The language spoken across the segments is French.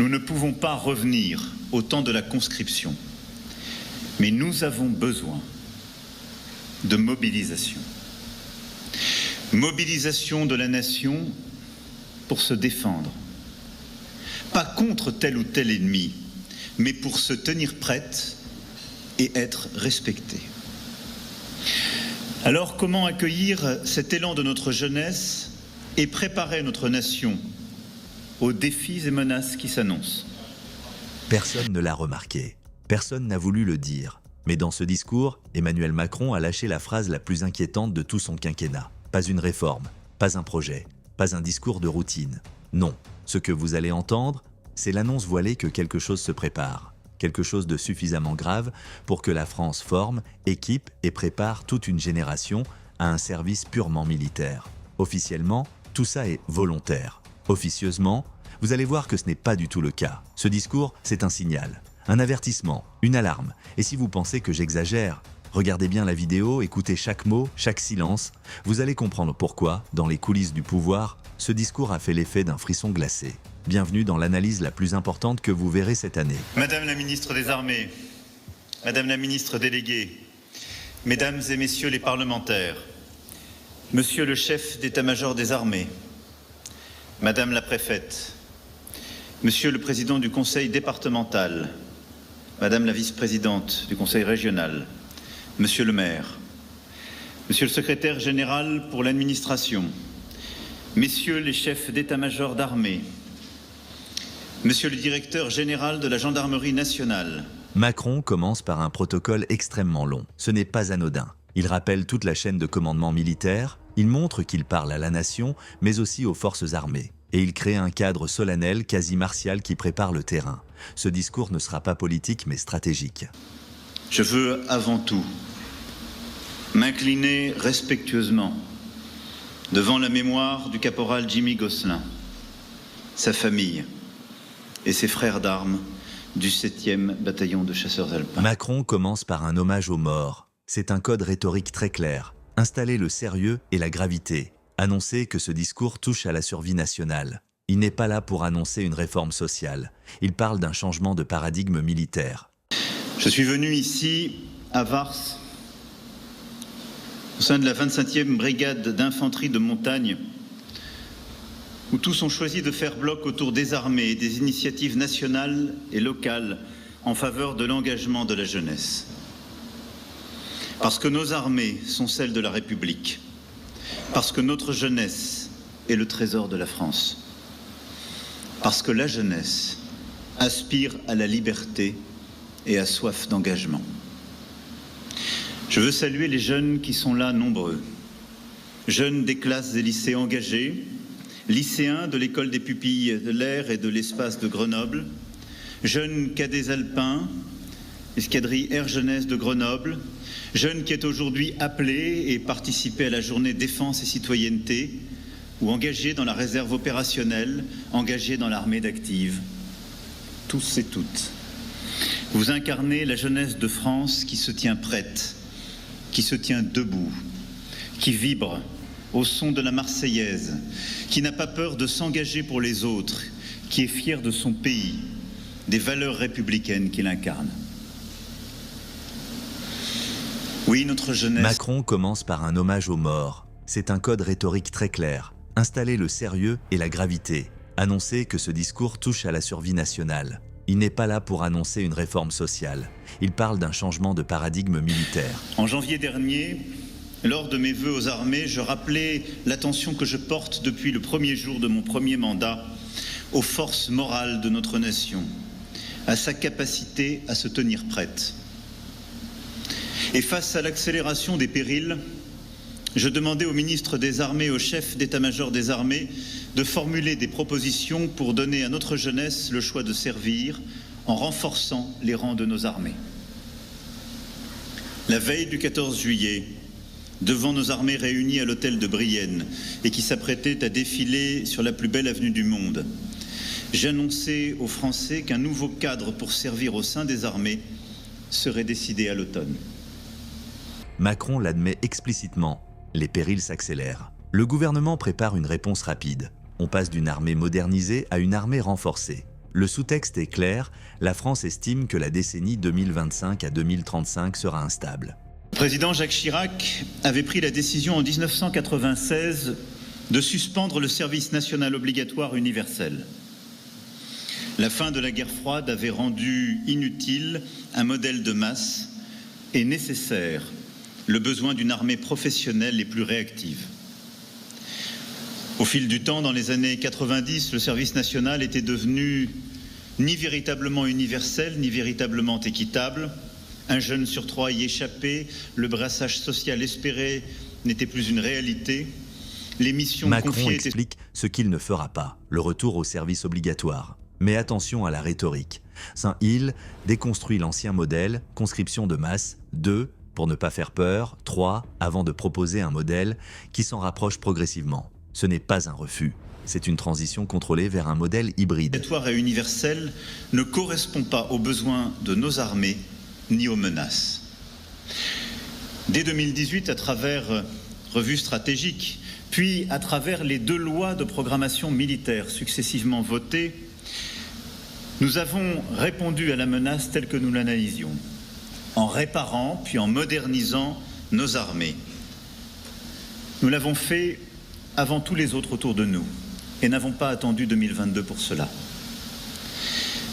Nous ne pouvons pas revenir au temps de la conscription, mais nous avons besoin de mobilisation. Mobilisation de la nation pour se défendre, pas contre tel ou tel ennemi, mais pour se tenir prête et être respectée. Alors, comment accueillir cet élan de notre jeunesse et préparer notre nation aux défis et menaces qui s'annoncent? Personne ne l'a remarqué, personne n'a voulu le dire. Mais dans ce discours, Emmanuel Macron a lâché la phrase la plus inquiétante de tout son quinquennat. Pas une réforme, pas un projet, pas un discours de routine. Non, ce que vous allez entendre, c'est l'annonce voilée que quelque chose se prépare. Quelque chose de suffisamment grave pour que la France forme, équipe et prépare toute une génération à un service purement militaire. Officiellement, tout ça est volontaire. Officieusement, vous allez voir que ce n'est pas du tout le cas. Ce discours, c'est un signal, un avertissement, une alarme. Et si vous pensez que j'exagère, regardez bien la vidéo, écoutez chaque mot, chaque silence. Vous allez comprendre pourquoi, dans les coulisses du pouvoir, ce discours a fait l'effet d'un frisson glacé. Bienvenue dans l'analyse la plus importante que vous verrez cette année. Madame la ministre des Armées, Madame la ministre déléguée, Mesdames et Messieurs les parlementaires, Monsieur le chef d'état-major des armées, Madame la préfète, Monsieur le président du conseil départemental, Madame la vice-présidente du conseil régional, Monsieur le maire, Monsieur le secrétaire général pour l'administration, Messieurs les chefs d'état-major d'armée, Monsieur le directeur général de la gendarmerie nationale. Macron commence par un protocole extrêmement long. Ce n'est pas anodin. Il rappelle toute la chaîne de commandement militaire, il montre qu'il parle à la nation, mais aussi aux forces armées. Et il crée un cadre solennel, quasi martial, qui prépare le terrain. Ce discours ne sera pas politique, mais stratégique. Je veux avant tout m'incliner respectueusement devant la mémoire du caporal Jimmy Gosselin, sa famille et ses frères d'armes du 7e bataillon de chasseurs alpins. Macron commence par un hommage aux morts. C'est un code rhétorique très clair. Installer le sérieux et la gravité. Annoncer que ce discours touche à la survie nationale. Il n'est pas là pour annoncer une réforme sociale. Il parle d'un changement de paradigme militaire. Je suis venu ici, à Vars, au sein de la 25e brigade d'infanterie de montagne, où tous ont choisi de faire bloc autour des armées et des initiatives nationales et locales en faveur de l'engagement de la jeunesse. Parce que nos armées sont celles de la République, parce que notre jeunesse est le trésor de la France, parce que la jeunesse aspire à la liberté et a soif d'engagement. Je veux saluer les jeunes qui sont là nombreux, jeunes des classes et lycées engagés, lycéens de l'école des pupilles de l'air et de l'espace de Grenoble, jeunes cadets alpins, escadrille Air Jeunesse de Grenoble, jeunes qui est aujourd'hui appelés et participés à la journée défense et citoyenneté, ou engagés dans la réserve opérationnelle, engagés dans l'armée d'active. Tous et toutes. Vous incarnez la jeunesse de France qui se tient prête, qui se tient debout, qui vibre au son de la Marseillaise, qui n'a pas peur de s'engager pour les autres, qui est fier de son pays, des valeurs républicaines qu'il incarne. Oui, notre jeunesse... Macron commence par un hommage aux morts. C'est un code rhétorique très clair. Installer le sérieux et la gravité. Annoncer que ce discours touche à la survie nationale. Il n'est pas là pour annoncer une réforme sociale. Il parle d'un changement de paradigme militaire. En janvier dernier, lors de mes vœux aux armées, je rappelais l'attention que je porte depuis le premier jour de mon premier mandat aux forces morales de notre nation, à sa capacité à se tenir prête. Et face à l'accélération des périls, je demandais au ministre des Armées et au chef d'état-major des armées de formuler des propositions pour donner à notre jeunesse le choix de servir en renforçant les rangs de nos armées. La veille du 14 juillet, devant nos armées réunies à l'hôtel de Brienne et qui s'apprêtaient à défiler sur la plus belle avenue du monde, j'annonçais aux Français qu'un nouveau cadre pour servir au sein des armées serait décidé à l'automne. Macron l'admet explicitement. Les périls s'accélèrent. Le gouvernement prépare une réponse rapide. On passe d'une armée modernisée à une armée renforcée. Le sous-texte est clair, la France estime que la décennie 2025 à 2035 sera instable. Le président Jacques Chirac avait pris la décision en 1996 de suspendre le service national obligatoire universel. La fin de la guerre froide avait rendu inutile un modèle de masse et nécessaire le besoin d'une armée professionnelle et plus réactive. Au fil du temps, dans les années 90, le service national était devenu ni véritablement universel, ni véritablement équitable. Un jeune sur 3 y échappait, le brassage social espéré n'était plus une réalité. Les missions Macron confiées explique ce qu'il ne fera pas, le retour au service obligatoire. Mais attention à la rhétorique. Saint-Hill déconstruit l'ancien modèle, conscription de masse, 2, pour ne pas faire peur, 3, avant de proposer un modèle qui s'en rapproche progressivement. Ce n'est pas un refus, c'est une transition contrôlée vers un modèle hybride. Obligatoire et universel ne correspond pas aux besoins de nos armées ni aux menaces. Dès 2018, à travers revues stratégiques, puis à travers les 2 lois de programmation militaire successivement votées, nous avons répondu à la menace telle que nous l'analysions, en réparant puis en modernisant nos armées. Nous l'avons fait avant tous les autres autour de nous et n'avons pas attendu 2022 pour cela.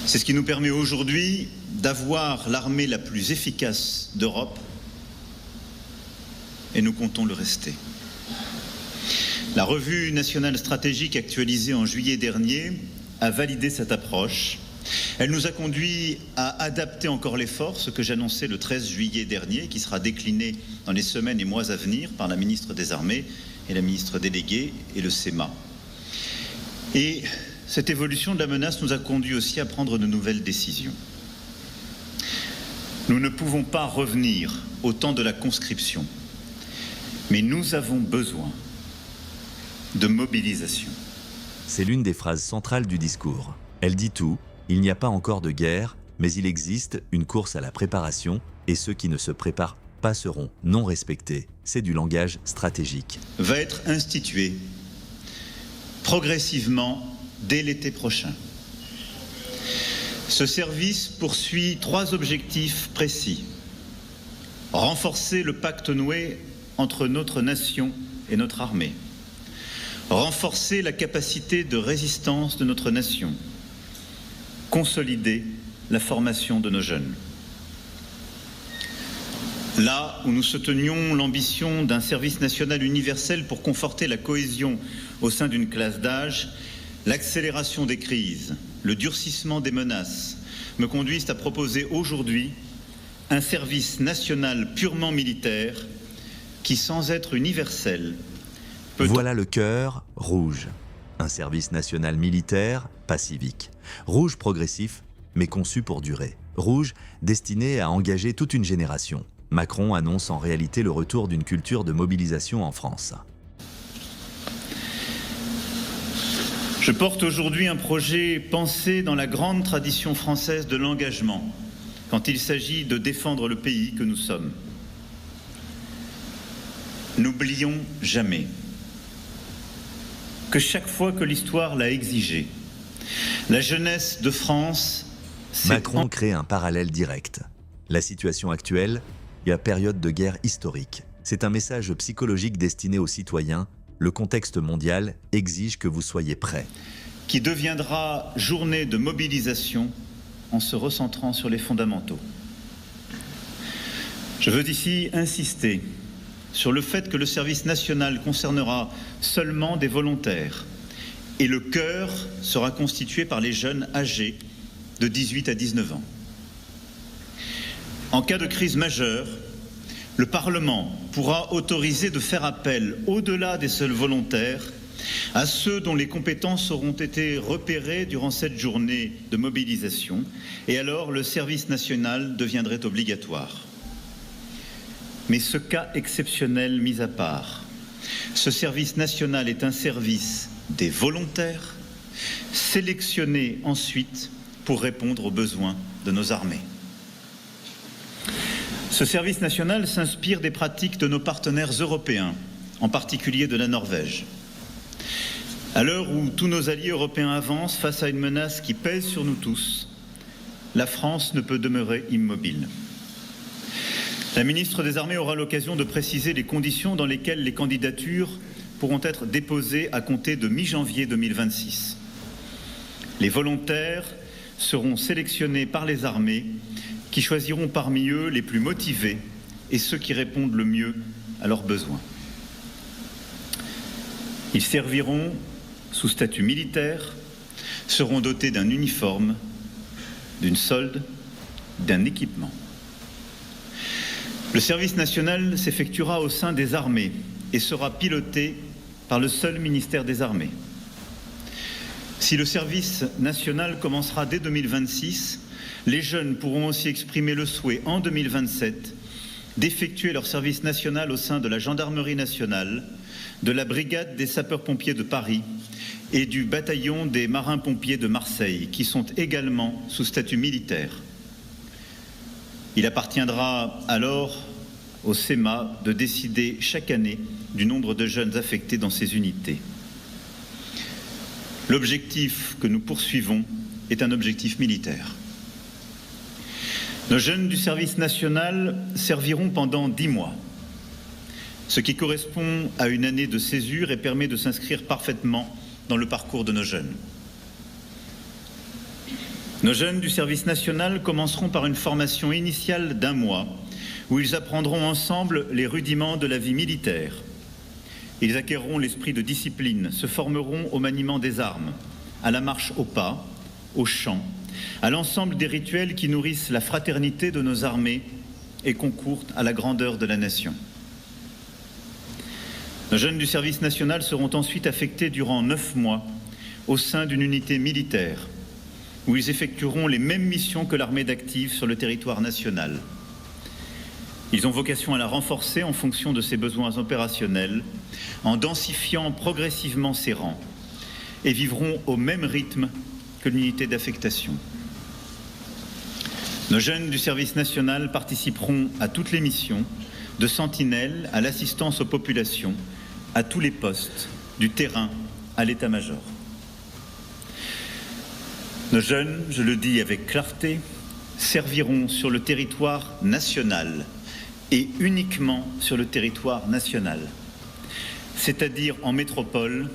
C'est ce qui nous permet aujourd'hui d'avoir l'armée la plus efficace d'Europe et nous comptons le rester. La revue nationale stratégique actualisée en juillet dernier a validé cette approche. Elle nous a conduit à adapter encore l'effort, ce que j'annonçais le 13 juillet dernier, qui sera décliné dans les semaines et mois à venir par la ministre des Armées et la ministre déléguée et le SEMA. Et cette évolution de la menace nous a conduit aussi à prendre de nouvelles décisions. Nous ne pouvons pas revenir au temps de la conscription, mais nous avons besoin de mobilisation. C'est l'une des phrases centrales du discours. Elle dit tout, il n'y a pas encore de guerre, mais il existe une course à la préparation et ceux qui ne se préparent pas seront non respectés. C'est du langage stratégique. Va être institué progressivement dès l'été prochain. Ce service poursuit 3 objectifs précis. Renforcer le pacte noué entre notre nation et notre armée. Renforcer la capacité de résistance de notre nation. Consolider la formation de nos jeunes. Là où nous soutenions l'ambition d'un service national universel pour conforter la cohésion au sein d'une classe d'âge, l'accélération des crises, le durcissement des menaces me conduisent à proposer aujourd'hui un service national purement militaire qui, sans être universel, peut... Voilà le cœur rouge. Un service national militaire, pas civique. Rouge progressif, mais conçu pour durer. Rouge destiné à engager toute une génération. Macron annonce en réalité le retour d'une culture de mobilisation en France. Je porte aujourd'hui un projet pensé dans la grande tradition française de l'engagement, quand il s'agit de défendre le pays que nous sommes. N'oublions jamais que chaque fois que l'histoire l'a exigé, la jeunesse de France... Macron crée un parallèle direct. La situation actuelle et la période de guerre historique. C'est un message psychologique destiné aux citoyens. Le contexte mondial exige que vous soyez prêts. Qui deviendra journée de mobilisation en se recentrant sur les fondamentaux. Je veux ici insister sur le fait que le service national concernera seulement des volontaires et le cœur sera constitué par les jeunes âgés de 18 à 19 ans. En cas de crise majeure, le Parlement pourra autoriser de faire appel, au-delà des seuls volontaires, à ceux dont les compétences auront été repérées durant cette journée de mobilisation, et alors le service national deviendrait obligatoire. Mais ce cas exceptionnel mis à part, ce service national est un service des volontaires, sélectionnés ensuite pour répondre aux besoins de nos armées. Ce service national s'inspire des pratiques de nos partenaires européens, en particulier de la Norvège. À l'heure où tous nos alliés européens avancent face à une menace qui pèse sur nous tous, la France ne peut demeurer immobile. La ministre des Armées aura l'occasion de préciser les conditions dans lesquelles les candidatures pourront être déposées à compter de mi-janvier 2026. Les volontaires seront sélectionnés par les armées qui choisiront parmi eux les plus motivés et ceux qui répondent le mieux à leurs besoins. Ils serviront sous statut militaire, seront dotés d'un uniforme, d'une solde, d'un équipement. Le service national s'effectuera au sein des armées et sera piloté par le seul ministère des Armées. Si le service national commencera dès 2026, les jeunes pourront aussi exprimer le souhait en 2027 d'effectuer leur service national au sein de la Gendarmerie nationale, de la Brigade des sapeurs-pompiers de Paris et du bataillon des marins-pompiers de Marseille, qui sont également sous statut militaire. Il appartiendra alors au SEMA de décider chaque année du nombre de jeunes affectés dans ces unités. L'objectif que nous poursuivons est un objectif militaire. Nos jeunes du service national serviront pendant 10 mois, ce qui correspond à une année de césure et permet de s'inscrire parfaitement dans le parcours de nos jeunes. Nos jeunes du service national commenceront par une formation initiale d'1 mois où ils apprendront ensemble les rudiments de la vie militaire. Ils acquerront l'esprit de discipline, se formeront au maniement des armes, à la marche au pas, au chant, à l'ensemble des rituels qui nourrissent la fraternité de nos armées et concourent à la grandeur de la nation. Nos jeunes du service national seront ensuite affectés durant 9 mois au sein d'une unité militaire où ils effectueront les mêmes missions que l'armée d'active sur le territoire national. Ils ont vocation à la renforcer en fonction de ses besoins opérationnels, en densifiant progressivement ses rangs, et vivront au même rythme que l'unité d'affectation. Nos jeunes du service national participeront à toutes les missions, de sentinelle à l'assistance aux populations, à tous les postes, du terrain à l'état-major. Nos jeunes, je le dis avec clarté, serviront sur le territoire national et uniquement sur le territoire national, c'est-à-dire en métropole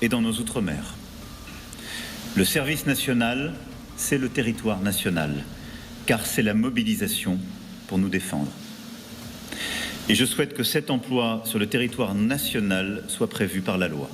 et dans nos outre-mer. Le service national, c'est le territoire national, car c'est la mobilisation pour nous défendre. Et je souhaite que cet emploi sur le territoire national soit prévu par la loi.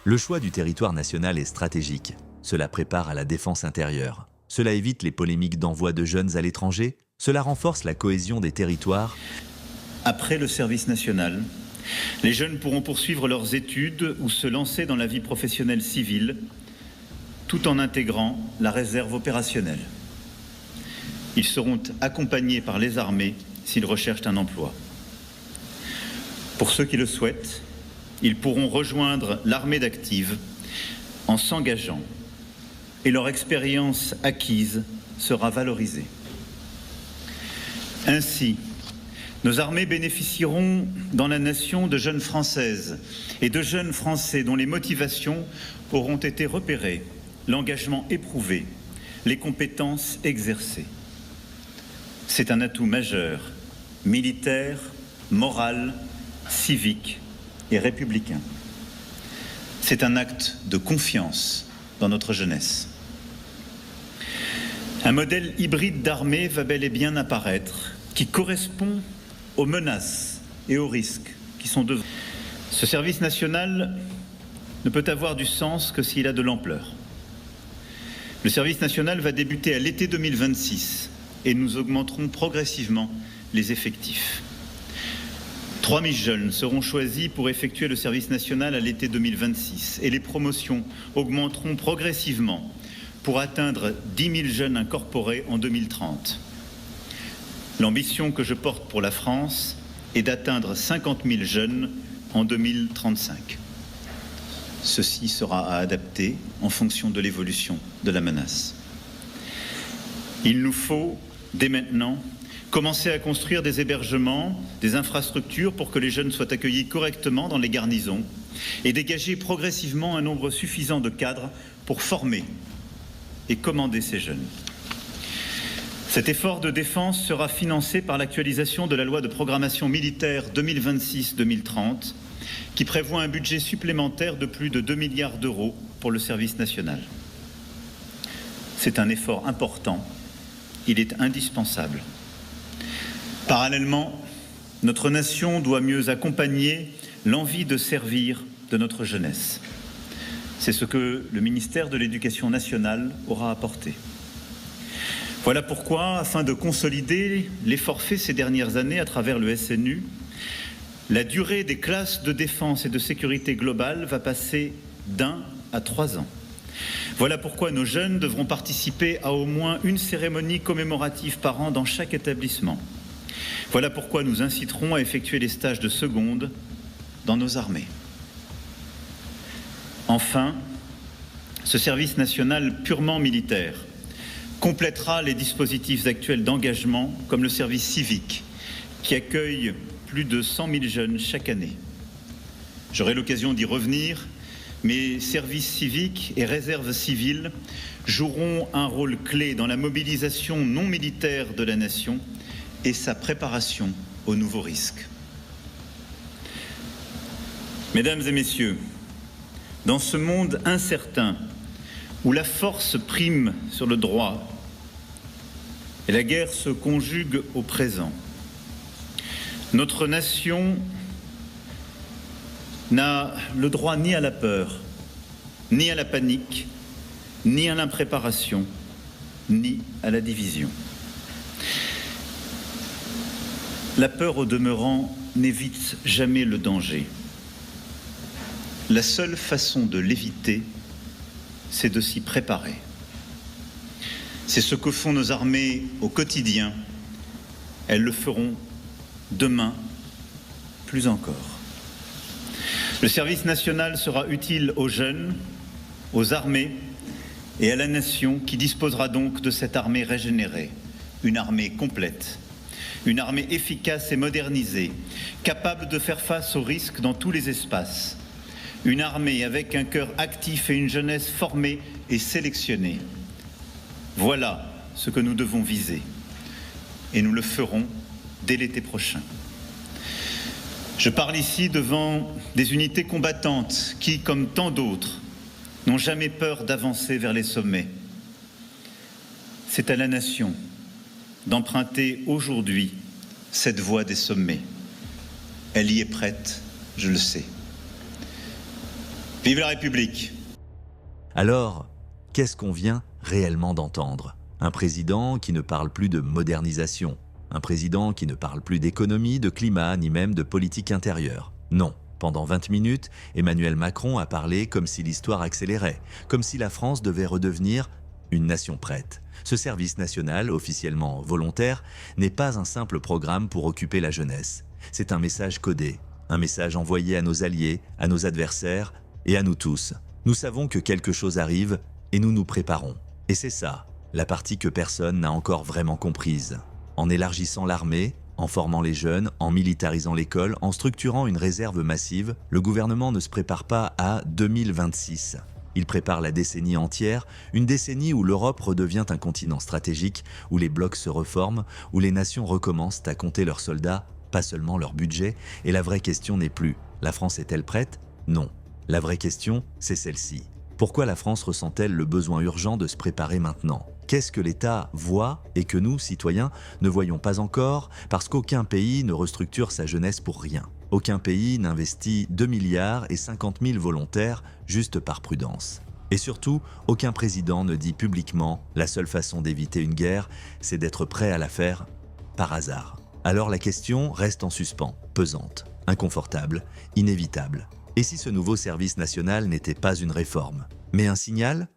Le choix du territoire national est stratégique. Cela prépare à la défense intérieure. Cela évite les polémiques d'envoi de jeunes à l'étranger. Cela renforce la cohésion des territoires. Après le service national, les jeunes pourront poursuivre leurs études ou se lancer dans la vie professionnelle civile, tout en intégrant la réserve opérationnelle. Ils seront accompagnés par les armées s'ils recherchent un emploi. Pour ceux qui le souhaitent, ils pourront rejoindre l'armée d'active en s'engageant et leur expérience acquise sera valorisée. Ainsi, nos armées bénéficieront dans la nation de jeunes Françaises et de jeunes Français dont les motivations auront été repérées, l'engagement éprouvé, les compétences exercées. C'est un atout majeur, militaire, moral, civique et républicain. C'est un acte de confiance dans notre jeunesse. Un modèle hybride d'armée va bel et bien apparaître, qui correspond aux menaces et aux risques qui sont devant. Ce service national ne peut avoir du sens que s'il a de l'ampleur. Le service national va débuter à l'été 2026 et nous augmenterons progressivement les effectifs. 3000 jeunes seront choisis pour effectuer le service national à l'été 2026 et les promotions augmenteront progressivement pour atteindre 10 000 jeunes incorporés en 2030. L'ambition que je porte pour la France est d'atteindre 50 000 jeunes en 2035. Ceci sera à adapter en fonction de l'évolution de la menace. Il nous faut, dès maintenant, commencer à construire des hébergements, des infrastructures pour que les jeunes soient accueillis correctement dans les garnisons et dégager progressivement un nombre suffisant de cadres pour former et commander ces jeunes. Cet effort de défense sera financé par l'actualisation de la loi de programmation militaire 2026-2030 qui prévoit un budget supplémentaire de plus de 2 milliards d'euros pour le service national. C'est un effort important, il est indispensable. Parallèlement, notre nation doit mieux accompagner l'envie de servir de notre jeunesse. C'est ce que le ministère de l'Éducation nationale aura apporté. Voilà pourquoi, afin de consolider l'effort fait ces dernières années à travers le SNU, la durée des classes de défense et de sécurité globale va passer d'1 à 3 ans. Voilà pourquoi nos jeunes devront participer à au moins une cérémonie commémorative par an dans chaque établissement. Voilà pourquoi nous inciterons à effectuer les stages de seconde dans nos armées. Enfin, ce service national purement militaire complétera les dispositifs actuels d'engagement comme le service civique qui accueille plus de 100 000 jeunes chaque année. J'aurai l'occasion d'y revenir, mais services civiques et réserves civiles joueront un rôle clé dans la mobilisation non militaire de la nation et sa préparation aux nouveaux risques. Mesdames et messieurs, dans ce monde incertain où la force prime sur le droit et la guerre se conjugue au présent, notre nation n'a le droit ni à la peur, ni à la panique, ni à l'impréparation, ni à la division. La peur, au demeurant, n'évite jamais le danger. La seule façon de l'éviter, c'est de s'y préparer. C'est ce que font nos armées au quotidien. Elles le feront demain, plus encore. Le service national sera utile aux jeunes, aux armées et à la nation qui disposera donc de cette armée régénérée, une armée complète, une armée efficace et modernisée, capable de faire face aux risques dans tous les espaces, une armée avec un cœur actif et une jeunesse formée et sélectionnée. Voilà ce que nous devons viser et nous le ferons dès l'été prochain. Je parle ici devant des unités combattantes qui, comme tant d'autres, n'ont jamais peur d'avancer vers les sommets. C'est à la nation d'emprunter aujourd'hui cette voie des sommets. Elle y est prête, je le sais. Vive la République! Alors, qu'est-ce qu'on vient réellement d'entendre? Un président qui ne parle plus de modernisation, un président qui ne parle plus d'économie, de climat, ni même de politique intérieure. Non, pendant 20 minutes, Emmanuel Macron a parlé comme si l'histoire accélérait, comme si la France devait redevenir une nation prête. Ce service national, officiellement volontaire, n'est pas un simple programme pour occuper la jeunesse. C'est un message codé, un message envoyé à nos alliés, à nos adversaires et à nous tous. Nous savons que quelque chose arrive et nous nous préparons. Et c'est ça, la partie que personne n'a encore vraiment comprise. En élargissant l'armée, en formant les jeunes, en militarisant l'école, en structurant une réserve massive, le gouvernement ne se prépare pas à 2026. Il prépare la décennie entière, une décennie où l'Europe redevient un continent stratégique, où les blocs se reforment, où les nations recommencent à compter leurs soldats, pas seulement leur budget, et la vraie question n'est plus « la France est-elle prête ?» Non. La vraie question, c'est celle-ci. Pourquoi la France ressent-elle le besoin urgent de se préparer maintenant ? Qu'est-ce que l'État voit et que nous, citoyens, ne voyons pas encore parce qu'aucun pays ne restructure sa jeunesse pour rien. Aucun pays n'investit 2 milliards et 50 000 volontaires juste par prudence. Et surtout, aucun président ne dit publiquement « la seule façon d'éviter une guerre, c'est d'être prêt à la faire par hasard ». Alors la question reste en suspens, pesante, inconfortable, inévitable. Et si ce nouveau service national n'était pas une réforme, mais un signal ?